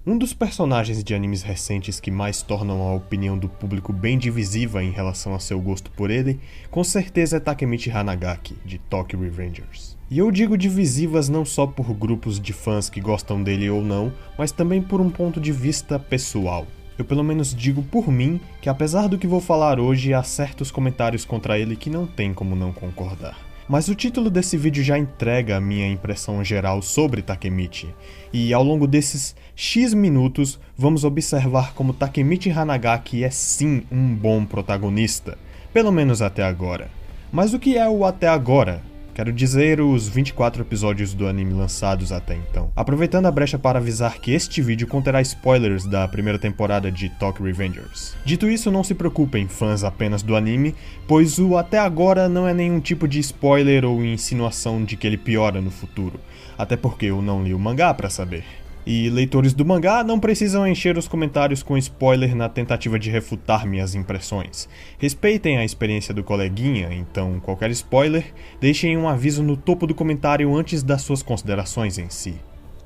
Um dos personagens de animes recentes que mais tornam a opinião do público bem divisiva em relação a seu gosto por ele, com certeza é Takemichi Hanagaki, de Tokyo Revengers. E eu digo divisivas não só por grupos de fãs que gostam dele ou não, mas também por um ponto de vista pessoal. Eu pelo menos digo por mim que apesar do que vou falar hoje, há certos comentários contra ele que não tem como não concordar. Mas o título desse vídeo já entrega a minha impressão geral sobre Takemichi, e ao longo desses X minutos vamos observar como Takemichi Hanagaki é sim um bom protagonista, pelo menos até agora. Mas o que é o até agora? Quero dizer os 24 episódios do anime lançados até então. Aproveitando a brecha para avisar que este vídeo conterá spoilers da primeira temporada de Tokyo Revengers. Dito isso, não se preocupem, fãs apenas do anime, pois o até agora não é nenhum tipo de spoiler ou insinuação de que ele piora no futuro, até porque eu não li o mangá para saber. E leitores do mangá não precisam encher os comentários com spoiler na tentativa de refutar minhas impressões. Respeitem a experiência do coleguinha, então qualquer spoiler, deixem um aviso no topo do comentário antes das suas considerações em si.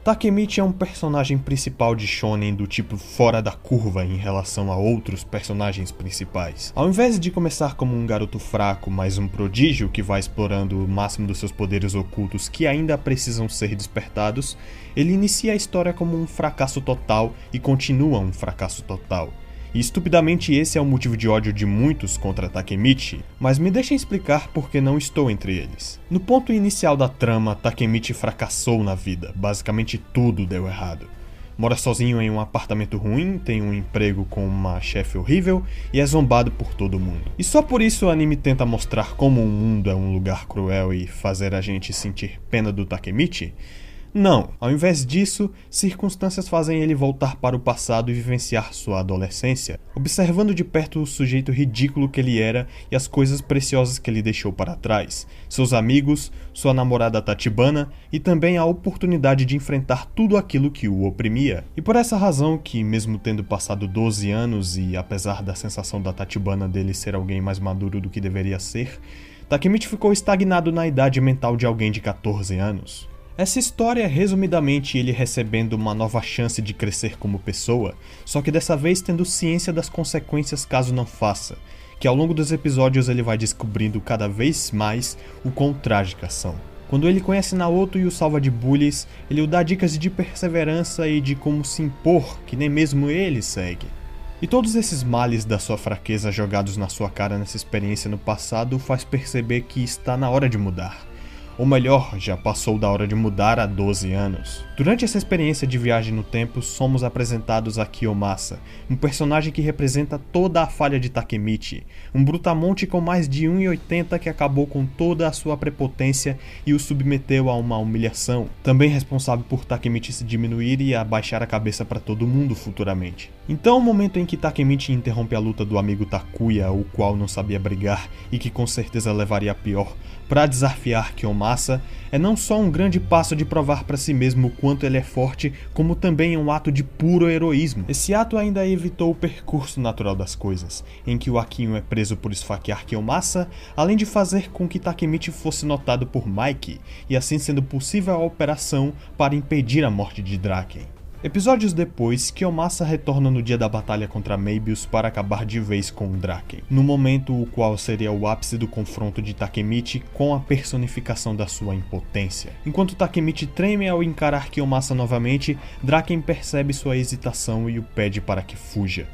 Takemichi é um personagem principal de shonen do tipo fora da curva em relação a outros personagens principais. Ao invés de começar como um garoto fraco, mas um prodígio que vai explorando o máximo dos seus poderes ocultos que ainda precisam ser despertados, ele inicia a história como um fracasso total e continua um fracasso total. E estupidamente esse é o motivo de ódio de muitos contra Takemichi, mas me deixem explicar por que não estou entre eles. No ponto inicial da trama, Takemichi fracassou na vida, basicamente tudo deu errado. Mora sozinho em um apartamento ruim, tem um emprego com uma chefe horrível e é zombado por todo mundo. E só por isso o anime tenta mostrar como o mundo é um lugar cruel e fazer a gente sentir pena do Takemichi? Não, ao invés disso, circunstâncias fazem ele voltar para o passado e vivenciar sua adolescência, observando de perto o sujeito ridículo que ele era e as coisas preciosas que ele deixou para trás, seus amigos, sua namorada Tachibana e também a oportunidade de enfrentar tudo aquilo que o oprimia. E por essa razão que, mesmo tendo passado 12 anos e apesar da sensação da Tachibana dele ser alguém mais maduro do que deveria ser, Takemichi ficou estagnado na idade mental de alguém de 14 anos. Essa história é resumidamente ele recebendo uma nova chance de crescer como pessoa, só que dessa vez tendo ciência das consequências caso não faça, que ao longo dos episódios ele vai descobrindo cada vez mais o quão trágicas são. Quando ele conhece Naoto e o salva de bullies, ele o dá dicas de perseverança e de como se impor, que nem mesmo ele segue. E todos esses males da sua fraqueza jogados na sua cara nessa experiência no passado faz perceber que está na hora de mudar. Ou melhor, já passou da hora de mudar há 12 anos. Durante essa experiência de viagem no tempo, somos apresentados a Kiyomasa, um personagem que representa toda a falha de Takemichi, um brutamonte com mais de 1,80 que acabou com toda a sua prepotência e o submeteu a uma humilhação, também responsável por Takemichi se diminuir e abaixar a cabeça para todo mundo futuramente. Então o momento em que Takemichi interrompe a luta do amigo Takuya, o qual não sabia brigar e que com certeza levaria a pior, para desafiar Kiyomasa, é não só um grande passo de provar para si mesmo o quanto ele é forte, como também um ato de puro heroísmo. Esse ato ainda evitou o percurso natural das coisas, em que o Akio é preso por esfaquear Kiyomasa, além de fazer com que Takemichi fosse notado por Mike, e assim sendo possível a operação para impedir a morte de Draken. Episódios depois, Kiyomasa retorna no dia da batalha contra Mebius para acabar de vez com Draken, no momento o qual seria o ápice do confronto de Takemichi com a personificação da sua impotência. Enquanto Takemichi treme ao encarar Kiyomasa novamente, Draken percebe sua hesitação e o pede para que fuja.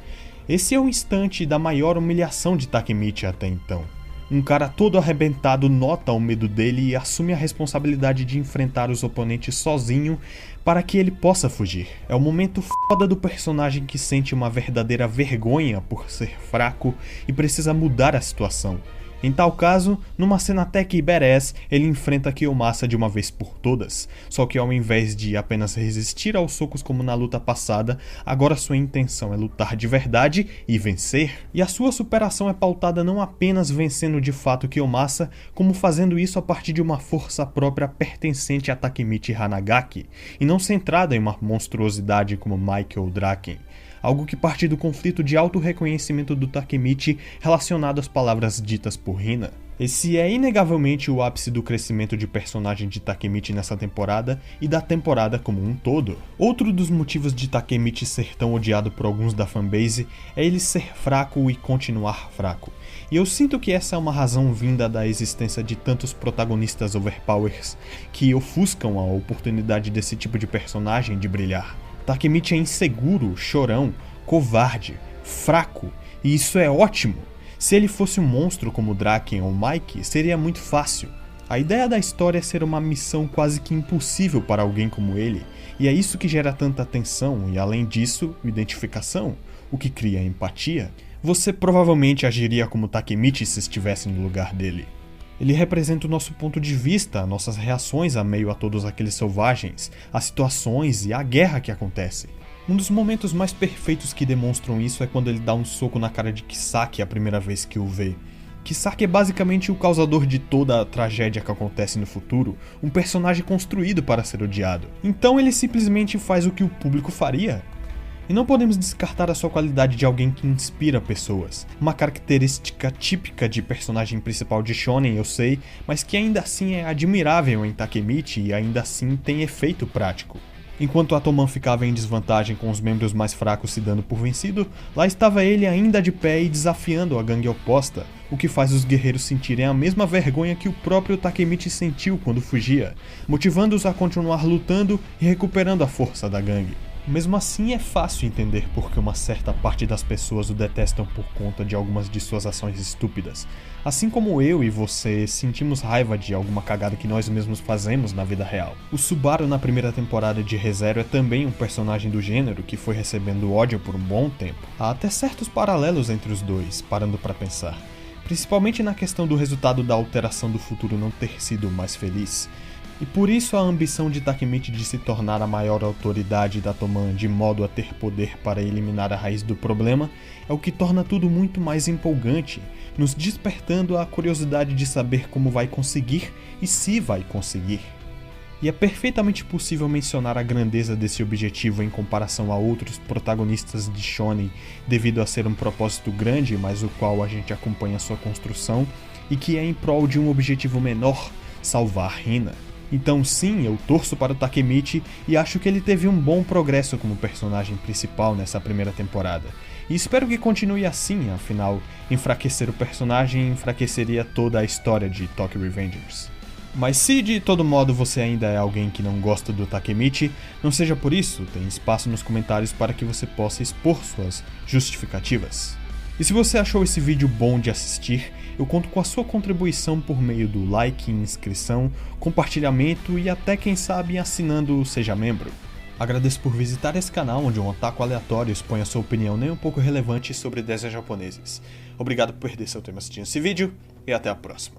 Esse é o instante da maior humilhação de Takemichi até então. Um cara todo arrebentado nota o medo dele e assume a responsabilidade de enfrentar os oponentes sozinho para que ele possa fugir. É o momento foda do personagem que sente uma verdadeira vergonha por ser fraco e precisa mudar a situação. Em tal caso, numa cena até que badass, ele enfrenta Kiyomasa de uma vez por todas, só que ao invés de apenas resistir aos socos como na luta passada, agora sua intenção é lutar de verdade e vencer. E a sua superação é pautada não apenas vencendo de fato Kiyomasa, como fazendo isso a partir de uma força própria pertencente a Takemichi Hanagaki, e não centrada em uma monstruosidade como Mike ou Draken. Algo que parte do conflito de auto-reconhecimento do Takemichi relacionado às palavras ditas por Hina. Esse é inegavelmente o ápice do crescimento de personagem de Takemichi nessa temporada e da temporada como um todo. Outro dos motivos de Takemichi ser tão odiado por alguns da fanbase é ele ser fraco e continuar fraco. E eu sinto que essa é uma razão vinda da existência de tantos protagonistas overpowers que ofuscam a oportunidade desse tipo de personagem de brilhar. Takemichi é inseguro, chorão, covarde, fraco, e isso é ótimo. Se ele fosse um monstro como Draken ou Mike, seria muito fácil. A ideia da história é ser uma missão quase que impossível para alguém como ele, e é isso que gera tanta atenção e, além disso, identificação, o que cria empatia. Você provavelmente agiria como Takemichi se estivesse no lugar dele. Ele representa o nosso ponto de vista, nossas reações a meio a todos aqueles selvagens, as situações e a guerra que acontece. Um dos momentos mais perfeitos que demonstram isso é quando ele dá um soco na cara de Kisaki a primeira vez que o vê. Kisaki é basicamente o causador de toda a tragédia que acontece no futuro, um personagem construído para ser odiado. Então ele simplesmente faz o que o público faria. E não podemos descartar a sua qualidade de alguém que inspira pessoas. Uma característica típica de personagem principal de shonen, eu sei, mas que ainda assim é admirável em Takemichi e ainda assim tem efeito prático. Enquanto Atoman ficava em desvantagem com os membros mais fracos se dando por vencido, lá estava ele ainda de pé e desafiando a gangue oposta, o que faz os guerreiros sentirem a mesma vergonha que o próprio Takemichi sentiu quando fugia, motivando-os a continuar lutando e recuperando a força da gangue. Mesmo assim, é fácil entender por que uma certa parte das pessoas o detestam por conta de algumas de suas ações estúpidas. Assim como eu e você sentimos raiva de alguma cagada que nós mesmos fazemos na vida real. O Subaru na primeira temporada de ReZero é também um personagem do gênero que foi recebendo ódio por um bom tempo. Há até certos paralelos entre os dois, parando para pensar. Principalmente na questão do resultado da alteração do futuro não ter sido mais feliz. E por isso a ambição de Takemichi de se tornar a maior autoridade da Toman de modo a ter poder para eliminar a raiz do problema é o que torna tudo muito mais empolgante, nos despertando a curiosidade de saber como vai conseguir e se vai conseguir. E é perfeitamente possível mencionar a grandeza desse objetivo em comparação a outros protagonistas de shonen, devido a ser um propósito grande, mas o qual a gente acompanha sua construção, e que é em prol de um objetivo menor, salvar Hina. Então sim, eu torço para o Takemichi e acho que ele teve um bom progresso como personagem principal nessa primeira temporada. E espero que continue assim, afinal, enfraquecer o personagem enfraqueceria toda a história de Tokyo Revengers. Mas se de todo modo você ainda é alguém que não gosta do Takemichi, não seja por isso, tem espaço nos comentários para que você possa expor suas justificativas. E se você achou esse vídeo bom de assistir, eu conto com a sua contribuição por meio do like, inscrição, compartilhamento e até quem sabe assinando o Seja Membro. Agradeço por visitar esse canal onde um otaku aleatório expõe a sua opinião nem um pouco relevante sobre desenhos japoneses. Obrigado por perder seu tempo assistindo esse vídeo e até a próxima.